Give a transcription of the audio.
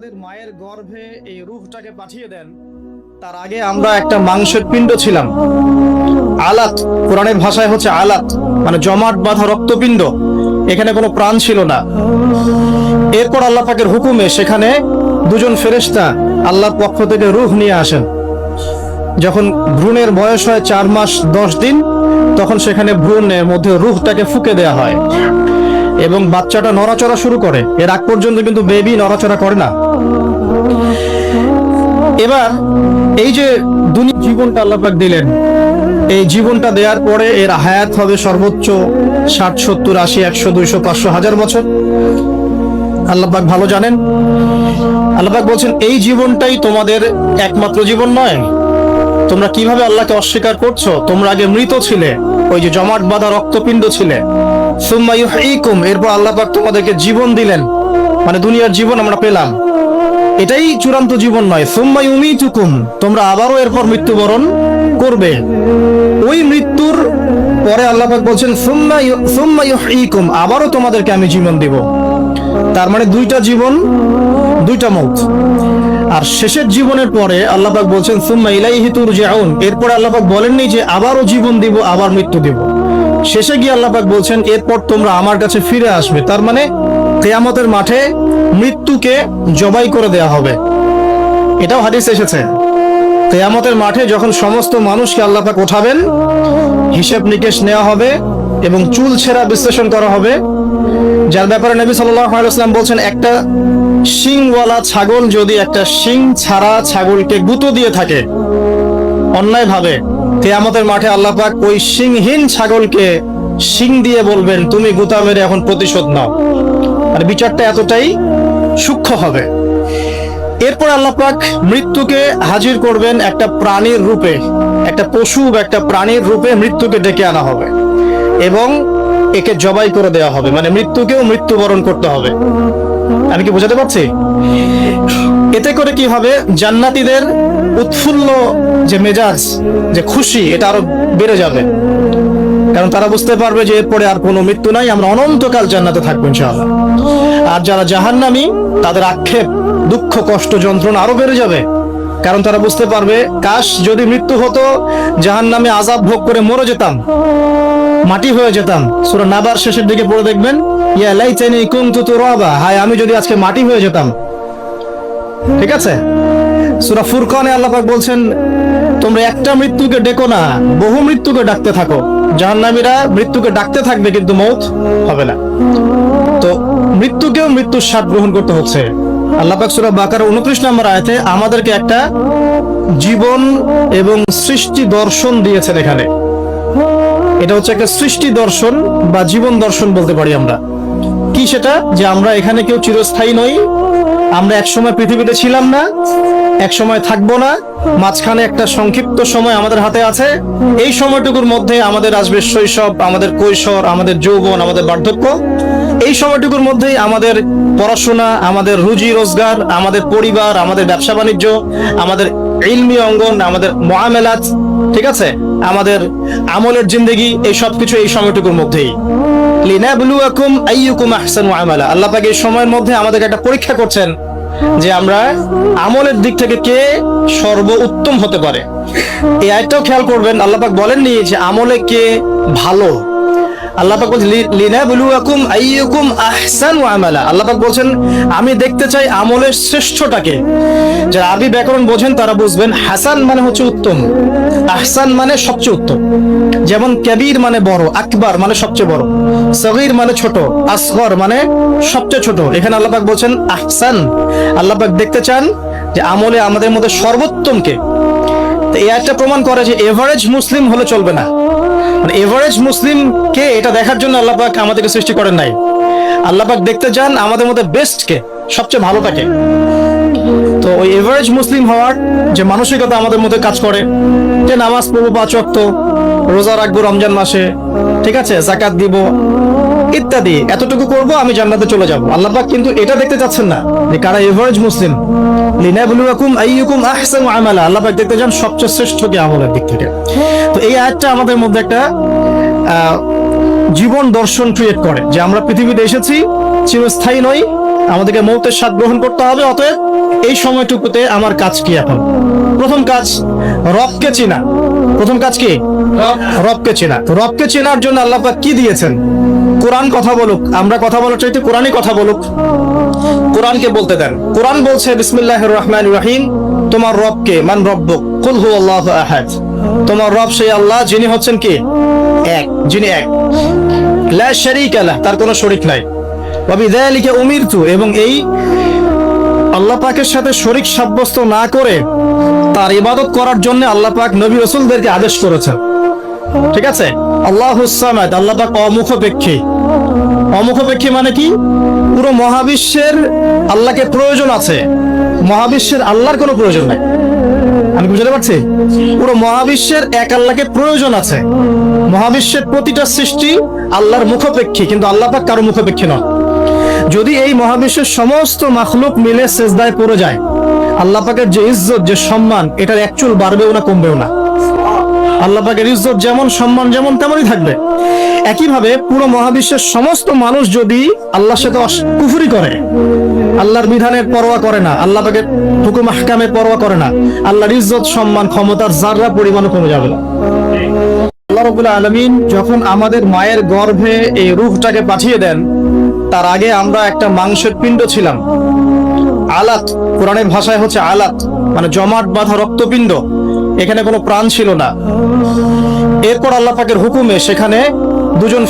আমাদের মায়ের গর্ভে এই রূহটাকে পাঠিয়ে দেন, তার আগে আমরা একটা মাংসের পিণ্ড ছিলাম। আলাত, কোরআনের ভাষায় হচ্ছে আলাত, মানে জমাট বাঁধা রক্তপিণ্ড। এখানে কোনো প্রাণ ছিল না। এরপর আল্লাহ পাকের হুকুমে সেখানে দুজন ফেরেশতা আল্লাহর পক্ষ থেকে রূহ নিয়ে আসেন। যখন ভ্রূণের বয়স হয় 4 মাস 10 দিন, তখন সেখানে ভ্রূণের মধ্যে রূহটাকে ফুঁকে দেওয়া হয় এবং বাচ্চাটা নড়াচড়া শুরু করে। এর আগ পর্যন্ত কিন্তু বেবি নড়াচড়া করে না। এবার এই যে দুনিয়া জীবনটা আল্লাহ পাক দিলেন, এই জীবনটা দেওয়ার পরে এর হায়াত হবে সর্বোচ্চ 60, 70, 80, 100, 200, 500, 1000 বছর। আল্লাহ পাক ভালো জানেন। আল্লাহ পাক বলছেন এই জীবনটাই তোমাদের একমাত্র জীবন নয়। তোমরা কিভাবে আল্লাহকে অস্বীকার করছো? তোমরা আগে মৃত ছিলে, ওই যে জমাট বাঁধা রক্তপিণ্ড ছিলে। সুম্মা ইউহয়িকুম, এরপর আল্লাহ পাক তোমাদেরকে জীবন দিলেন, মানে দুনিয়ার জীবন আমরা পেলাম। এটাই চূড়ান্ত জীবন নয়। সুম্মা ইউমিতুকুম, তোমরা আবারও এরপর মৃত্যুবরণ করবে। ওই মৃত্যুর পরে আল্লাহ পাক বলছেন সুম্মা ইউহয়িকুম, আবারও তোমাদেরকে আমি জীবন দিব। তার মানে দুইটা জীবন, দুইটা মৌত। আর শেষের জীবনের পরে আল্লাহ পাক বলছেন সুম্মা ইলাইহি তুরজাউন, এরপরে আল্লাহ পাক বলেননি যে আবারও জীবন দিব, আবার মৃত্যু দিব। শেষে গিয়ে আল্লাহ পাক বলছেন এরপর তোমরা আমার কাছে ফিরে আসবে। তার মানে কিয়ামতের মাঠে মৃত্যুকে জবাই করে দেয়া হবে। এটাও হাদিসে এসেছে। কিয়ামতের মাঠে যখন সমস্ত মানুষকে আল্লাহ পাক ওঠাবেন, হিসাব নিকেশ নেওয়া হবে এবং চুল ছেঁড়া বিশ্লেষণ করা হবে, যার ব্যাপারে নবী সাল্লাল্লাহু আলাইহি ওয়াসাল্লাম বলছেন একটা শিংওয়ালা ছাগল যদি একটা শিং ছাড়া ছাগলকে গুঁতো দিয়ে থাকে অন্যায়ভাবে, কিয়ামতের মাঠে আল্লাহ পাক ওই শিংহীন ছাগলকে শিং দিয়ে বলবেন তুমি গুঁতা মেরে এখন প্রতিশোধ নাও। মানে বিচারটা এতটাই সূক্ষ্ম হবে। এরপর আল্লাহ পাক মৃত্যুকে হাজির করবেন একটা প্রাণীর রূপে, একটা পশু বা একটা প্রাণীর রূপে মৃত্যুকে ডেকে আনা হবে এবং একে জবাই করে দেওয়া হবে। মানে মৃত্যুকেও মৃত্যুবরণ করতে হবে। আমি কি বোঝাতে পারছি? এতে করে কি হবে, জান্নাতীদের উৎফুল্ল যে মেজাজ, যে খুশি, এটা আরো বেড়ে যাবে। কারণ তারা বুঝতে পারবে যে এরপরে আর কোনো মৃত্যু নাই, আমরা অনন্তকাল জান্নাতে থাকবো ইনশাআল্লাহ। আর যারা জাহান্নামী, তাদের আক্ষেপ, দুঃখ, কষ্ট, যন্ত্রণা আরো বেড়ে যাবে। কারণ তারা বুঝতে পারবে কাশ যদি মৃত্যু হতো, জাহান্নামে আযাব ভোগ করে মরে যেতাম, মাটি হয়ে যেতাম। সূরা নাবার শেষের দিকে পড়ে দেখবেন ইয়া লাইতানি কুনতু তুরাবা, হায় আমি যদি আজকে মাটি হয়ে যেতাম। ঠিক আছে? সূরা ফুরকানে আল্লাহ পাক বলছেন তোমরা একটা মৃত্যুকে ডেকো না, বহু মৃত্যুকে ডাকতে থাকো। জাহান্নামীরা মৃত্যুকে ডাকতে থাকবে কিন্তু মৌত হবে না। তো মৃত্যুকেও মৃত্যুর স্বাদ গ্রহণ করতে হচ্ছে। আল্লাহ পাক সূরা বাকারা 29 নম্বর আয়াতে আমাদেরকে একটা জীবন এবং সৃষ্টি দর্শন দিয়েছেন। এখানে এটা হচ্ছে একটা সৃষ্টি দর্শন বা জীবন দর্শন বলতে পারি আমরা। কি সেটা? যে আমরা এখানে কেউ চিরস্থায়ী নই। আমরা একসময় পৃথিবীতে ছিলাম না, এক সময় থাকবো না। মাঝখানে একটা সংক্ষিপ্ত সময় আমাদের হাতে আছে। এই সময়টুকুর মধ্যে আমাদের আসবে শৈশব, আমাদের কৈশোর, আমাদের যৌবন, আমাদের বার্ধক্য। এই সময়টুকুর মধ্যেই আমাদের পড়াশোনা, আমাদের রুজি রোজগার, আমাদের পরিবার, আমাদের ব্যবসা বাণিজ্য, আমাদের ইলমি অঙ্গন, আমাদের মুআমালাত, ঠিক আছে, আমাদের আমলের জিন্দেগি, এই সব কিছু এই সময়টুকুর মধ্যেই। লিনাবলুয়াকুম আইয়ুকুম আহসানু আমালা, আল্লাহ পাক এই সময়ের মধ্যে আমাদেরকে একটা পরীক্ষা করছেন যে আমরা আমলের দিক থেকে কে সর্বোত্তম হতে পারে। এই আয়াতটাও খেয়াল করবেন, আল্লাহ পাক বলেননি যে আমলে কে ভালো। আল্লাহ পাক বলছেন লিনাবলুয়াকুম আইয়ুকুম আহসানু আমালা। আল্লাহ পাক বলছেন আমি দেখতে চাই আমলের শ্রেষ্ঠটাকে। যারা আরবি ব্যাকরণ বোঝেন তারা বুঝবেন হাসান মানে হচ্ছে উত্তম, আহসান মানে সবচেয়ে উত্তম। যেমন কবির মানে বড়, আকবার মানে সবচেয়ে বড়, সগীর মানে ছোট, আসগর মানে সবচেয়ে ছোট। এখানে আল্লাহ পাক বলছেন আহসান। আল্লাহ পাক দেখতে চান যে আমলে আমাদের মধ্যে সর্বোত্তম কে। তো এই আয়াতটা প্রমাণ করে যে এভারেজ মুসলিম হলে চলবে না। মানে এভারেজ মুসলিম কে, এটা দেখার জন্য আল্লাহ পাক আমাদেরকে সৃষ্টি করেন নাই। আল্লাহ পাক দেখতে চান আমাদের মধ্যে বেস্ট কে, সবচেয়ে ভালোটাকে। তো ওই এভারেজ মুসলিম হওয়ার যে মানসিকতা আমাদের মধ্যে কাজ করে, যে নামাজ পড়বো 5 ওয়াক্ত, রোজা রাখবো রমজান মাসে, ঠিক আছে, যাকাত দিব ইত্যাদি, এতটুকু করব আমি জান্নাতে চলে যাব। আল্লাহ পাক কিন্তু এটা দেখতে চাচ্ছেন না যে কারা এভারেজ মুসলিম। লিনাবলুয়াকুম আইয়ুকুম আহসানু আমালা, আল্লাহ পাক দেখতে চান সবচেয়ে শ্রেষ্ঠ কে আমলের দিক থেকে। তো এই আয়াতটা আমাদের মধ্যে একটা জীবন দর্শন ক্রিয়েট করে যে আমরা পৃথিবীতে এসেছি, চিরস্থায়ী নই, আমাদেরকে মৌতের স্বাদ গ্রহণ করতে হবে। অতএব এই সময়টুকুতে আমার কাজ কি এখন? প্রথম কাজ রবকে চেনা। প্রথম কাজ কি? রবকে চেনা। তো রবকে চেনার জন্য আল্লাহ পাক কি দিয়েছেন? কোরআন কথা বলুক, আমরা কথা বলার চাইতে কোরআনই কথা বলুক। কোরআনকে বলতে দেন। কোরআন বলছে বিসমিল্লাহির রহমানির রহিম, তোমার রবকে, মান রব্বুক, কুল হুয়াল্লাহু আহাদ। তোমার রব সেই আল্লাহ যিনি হচ্ছেন কি? এক, যিনি এক, লা শারীকা লাহ, তার কোনো শরীক নাই। ওয়া বিযালিকা উমিরতু, এবং এই আল্লাহ পাকের সাথে শরীক সাব্যস্ত না করে তার ইবাদত করার জন্য আল্লাহ পাক নবী রাসূলদেরকে আদেশ করেছেন। ঠিক আছে? আল্লাহুস সামাদ, আল্লাহ পাক অমুখপেক্ষী। অমুখপেক্ষী মানে কি? পুরো মহাবিশ্বের আল্লাহকে প্রয়োজন আছে, মহাবিশ্বের আল্লাহর কোনো প্রয়োজন নাই। আমি বুঝতে পারছি? পুরো মহাবিশ্বের এক আল্লাহকে প্রয়োজন আছে। মহাবিশ্বের প্রতিটা সৃষ্টি আল্লাহর মুখপেক্ষী, কিন্তু আল্লাহ পাক কারো মুখপেক্ষী নন। যদি এই মহাবিশ্বের সমস্ত মাখলুক মিলে সেজদায় পড়ে যায়, আল্লাহ পাকের যে ইজ্জত, যে সম্মান, এটার এক চুল বাড়বেও না, কমবেও না। আল্লাহ পাকের ইজ্জত যেমন, সম্মান যেমন, তেমনই থাকবে। একইভাবে পুরো মহাবিশ্বের সমস্ত মানুষ যদি আল্লাহর সাথে কুফরি করে, আল্লাহর বিধানের পরোয়া করে না, আল্লাহ পাকের হুকুম আহকামের পরোয়া করে না, আল্লাহর ইজ্জত, সম্মান, ক্ষমতার যাররা পরিমাণও কমে যাবে না। আল্লাহ রাব্বুল আলামিন যখন আমাদের মায়ের গর্ভে এই রূহটাকে পাঠিয়ে দেন, তার আগে আমরা একটা মাংসের পিণ্ড ছিলাম। আলাত, কোরআনের ভাষায় হচ্ছে আলাত, মানে জমাট বাঁধা রক্তপিণ্ড। এখানে কোনো প্রাণ ছিল না। এরপর আল্লাহ পাকের হুকুমে সেখানে দুজন